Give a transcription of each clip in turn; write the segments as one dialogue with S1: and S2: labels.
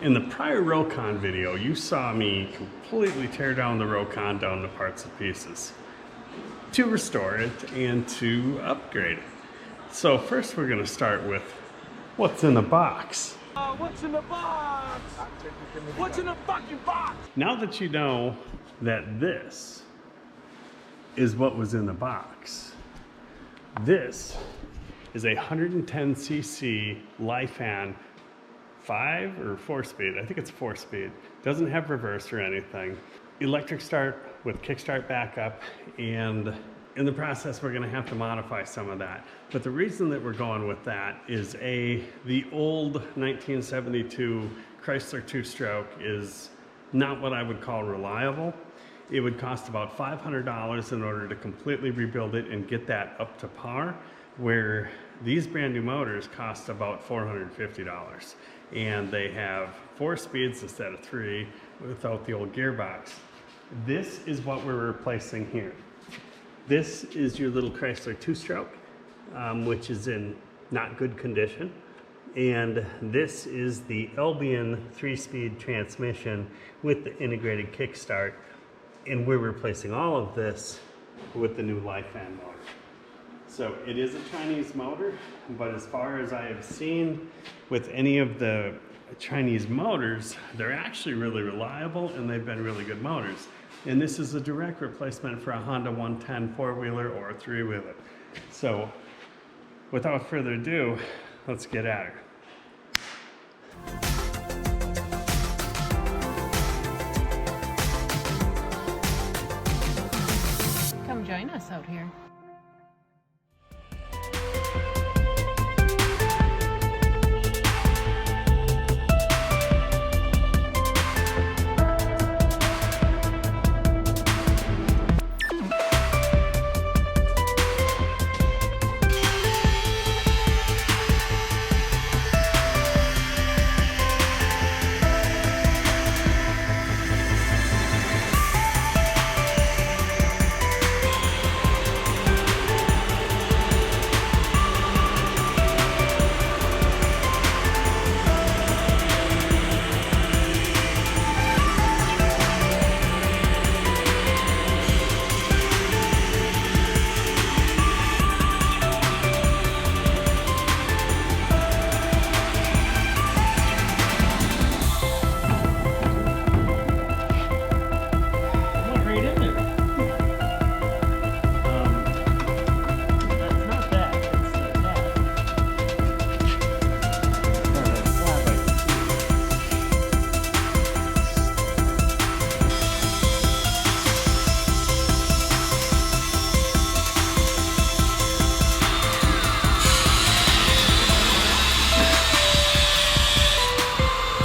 S1: In the prior Rokon video, you saw me completely tear down the Rokon down to parts and pieces to restore it and to upgrade it. So first we're going to start with what's in the box.
S2: What's in the box? What's in the fucking box?
S1: Now that you know that this is what was in the box, this is a 110cc Lifan 5 or 4-speed. I think it's 4-speed. Doesn't have reverse or anything. Electric start with kickstart backup, and in the process we're going to have to modify some of that. But the reason that we're going with that is the old 1972 Chrysler 2-stroke is not what I would call reliable. It would cost about $500 in order to completely rebuild it and get that up to par, where these brand new motors cost about $450. And they have 4 speeds instead of 3 without the old gearbox. This is what we're replacing here. This is your little Chrysler 2-stroke, which is in not good condition. And this is the Albion 3-speed transmission with the integrated kickstart. And we're replacing all of this with the new Lifan motor. So it is a Chinese motor, but as far as I have seen with any of the Chinese motors, they're actually really reliable and they've been really good motors. And this is a direct replacement for a Honda 110 4-wheeler or a 3-wheeler. So without further ado, let's get at her.
S3: Come join us out here.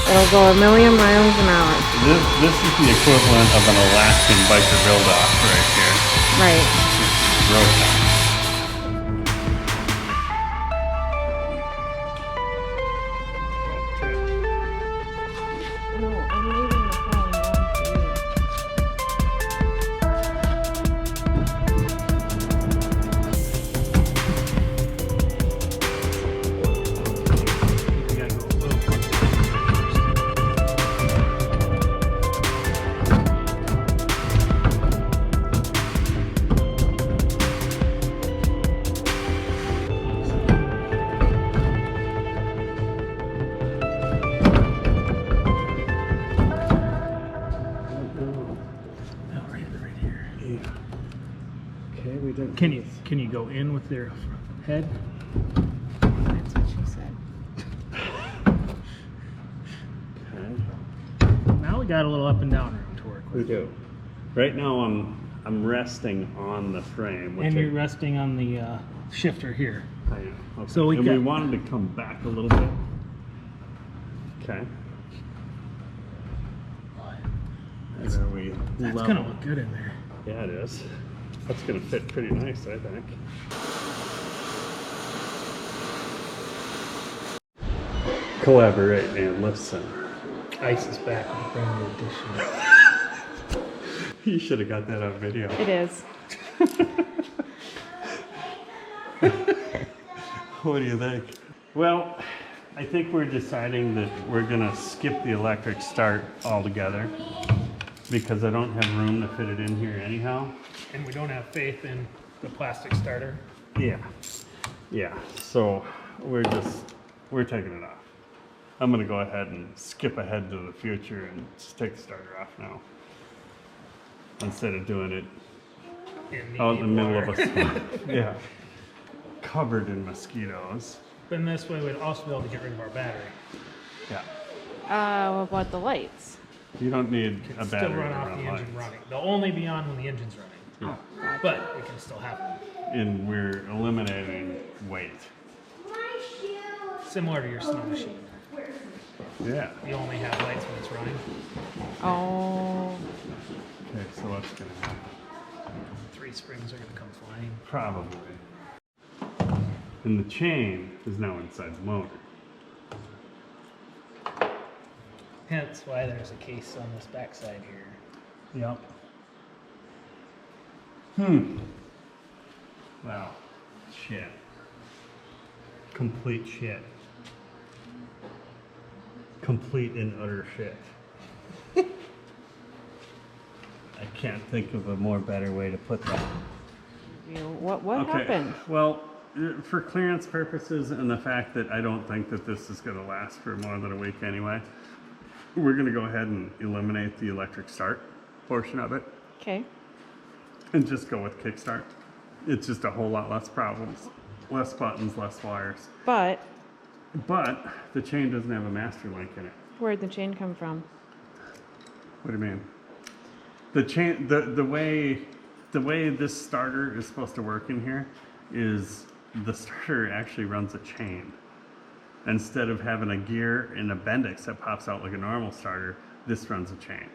S3: It'll go a million miles an hour.
S1: This is the equivalent of an Alaskan biker build-off right here.
S3: Right.
S1: Rokon.
S3: No, I'm leaving the phone on for you.
S1: You gotta go a little closer. Okay, we did.
S2: Can you go in with your head?
S3: That's what she said.
S1: Okay.
S2: Now we got a little up and down room to work
S1: We
S2: with.
S1: do. Right now I'm resting on the frame.
S2: And you're resting on the shifter here.
S1: I am. Okay.
S2: So we
S1: we wanted to come back a little bit. Okay. And then we
S2: That's
S1: level.
S2: gonna look good in there.
S1: Yeah, it is. That's gonna fit pretty nice, I think. Collaborate, man. Listen.
S2: Ice is back with a brand new edition.
S1: You should have got that on video.
S3: It is.
S1: What do you think? Well, I think we're deciding that we're gonna skip the electric start altogether because I don't have room to fit it in here anyhow.
S2: And we don't have faith in the plastic starter.
S1: Yeah, yeah, so we're taking it off. I'm gonna go ahead and skip ahead to the future and just take the starter off now. Instead of doing it out in the middle of a swamp. Yeah, covered in mosquitoes.
S2: But in this way, we'd also be able to get rid of our battery.
S1: Yeah,
S3: What about the lights?
S1: you don't need a battery
S2: Still run
S1: to
S2: off
S1: run
S2: the engine
S1: lights.
S2: running. They'll only be on when the engine's running.
S1: Yeah.
S2: But we can still have them.
S1: And we're eliminating weight.
S2: Similar to your snow machine.
S1: Yeah.
S2: You only have lights when it's running.
S3: Oh,
S1: Okay, so what's gonna happen?
S2: 3 springs are going to come flying.
S1: Probably. And the chain is now inside the motor.
S2: Hence why there's a case on this backside here.
S1: Yep. Wow. Shit. Complete shit. Complete and utter shit. I can't think of a more better way to put that.
S3: what happened?
S1: Well, for clearance purposes and the fact that I don't think that this is going to last for more than a week anyway, we're going to go ahead and eliminate the electric start portion of it
S3: Okay.
S1: and just go with kickstart. It's just a whole lot less problems, less buttons, less wires.
S3: But
S1: But the chain doesn't have a master link in it.
S3: where'd the chain come from?
S1: What do you mean? The chain, the way this starter is supposed to work in here is the starter actually runs a chain. Instead of having a gear and a bendix that pops out like a normal starter, this runs a chain.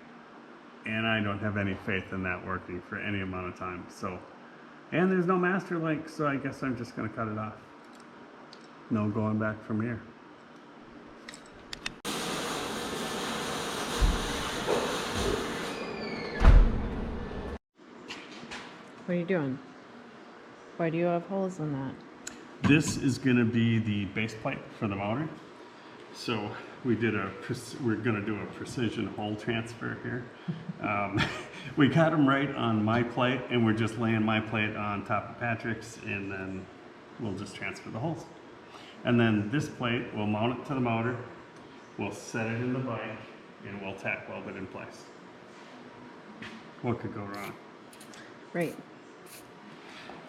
S1: And I don't have any faith in that working for any amount of time. So, and there's no master link, so I guess I'm just gonna cut it off. No going back from here.
S3: What are you doing? Why do you have holes in that?
S1: This is going to be the base plate for the motor. So we're going to do a precision hole transfer here. We got them right on my plate, and we're just laying my plate on top of Patrick's, and then we'll just transfer the holes. And then this plate, we'll mount it to the motor, we'll set it in the bike, and we'll tack weld it in place. What could go wrong?
S3: Right.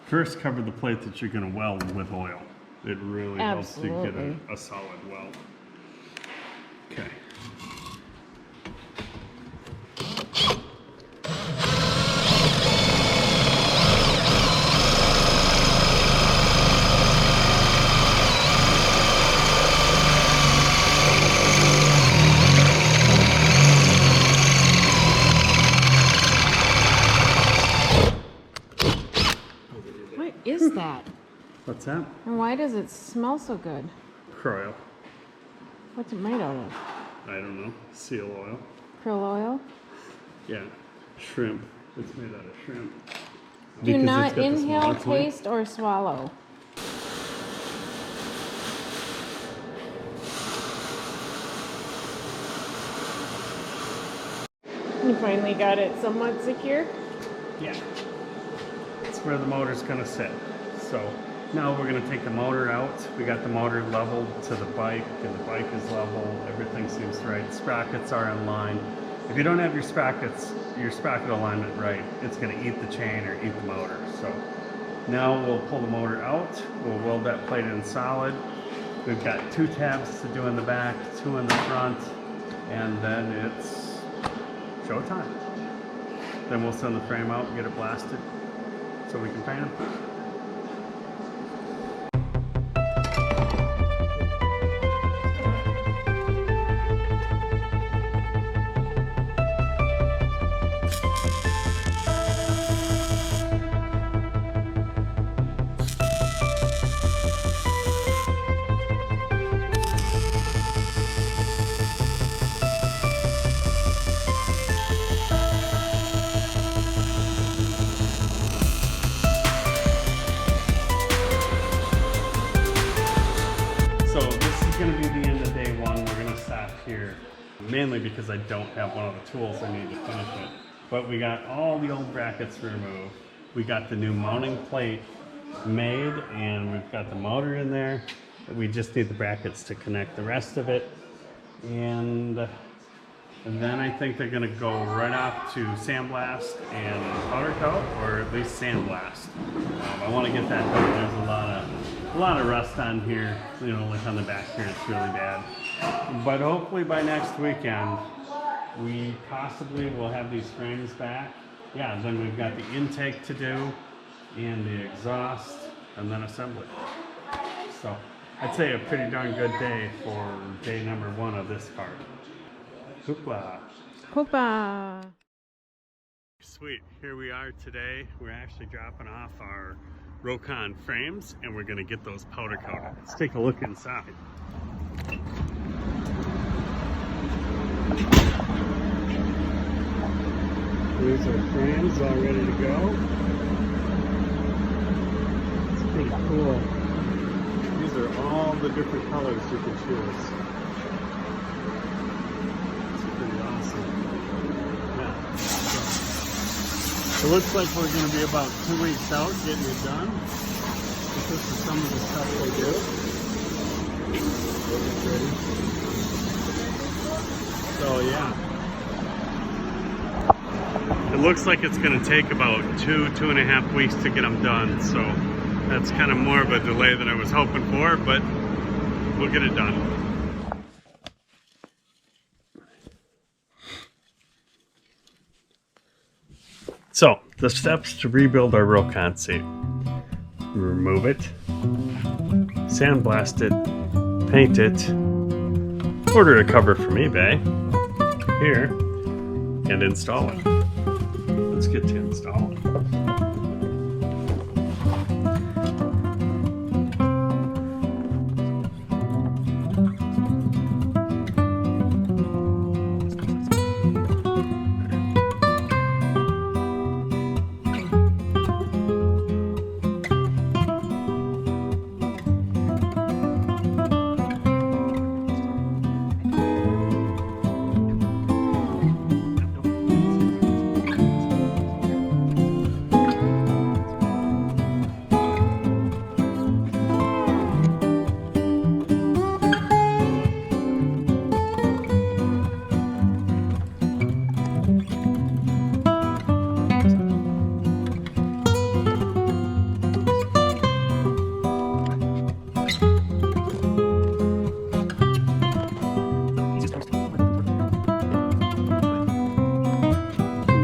S1: First, cover the plate that you're going to weld with oil. It really helps to get
S3: Absolutely.
S1: a solid weld. Okay.
S3: What is that?
S1: What's that?
S3: And why does it smell so good?
S1: Croil.
S3: What's it made out of?
S1: I don't know. Seal oil.
S3: Krill oil?
S1: Yeah. Shrimp. It's made out of shrimp.
S3: Do
S1: Because it's
S3: not
S1: got the
S3: inhale,
S1: smaller point.
S3: taste, or swallow. You finally got it somewhat secure?
S1: Yeah. It's where the motor's gonna sit. So now we're gonna take the motor out. We got the motor leveled to the bike, and the bike is level. Everything seems right. Sprockets are in line. If you don't have your sprocket alignment right, it's gonna eat the chain or eat the motor. So now we'll pull the motor out. We'll weld that plate in solid. We've got 2 tabs to do in the back, 2 in the front, and then it's showtime. Then we'll send the frame out and get it blasted so we can paint them. mainly because I don't have one of the tools I need to finish it. But we got all the old brackets removed. We got the new mounting plate made, and we've got the motor in there. We just need the brackets to connect the rest of it. And then I think they're gonna go right off to sandblast and powder coat, or at least sandblast. I want to get that done. There's a lot of rust on here, you know, like on the back here, it's really bad. But hopefully by next weekend, we possibly will have these frames back. Yeah, then we've got the intake to do, and the exhaust, and then assembly. So I'd say a pretty darn good day for day number 1 of this car. Hoopla.
S3: Hoopa!
S1: Sweet, here we are today. We're actually dropping off our Rokon frames, and we're gonna get those powder coated. Let's take a look inside. Here's our frames all ready to go. It's pretty cool. These are all the different colors you can choose. It's pretty awesome. Yeah. So, it looks like we're going to be about 2 weeks out getting it done. But this is some of the stuff they do. Really pretty. So yeah. It looks like it's going to take about 2.5 weeks to get them done, so that's kind of more of a delay than I was hoping for, but we'll get it done. So, the steps to rebuild our Rokon seat. Remove it, sandblast it, paint it, order a cover from eBay, here, and install it. Let's get to installing.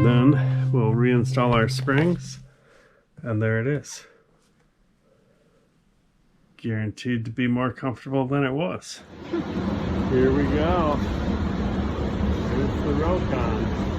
S1: Then we'll reinstall our springs, and there it is. Guaranteed to be more comfortable than it was. Here we go. Here's the Rokon.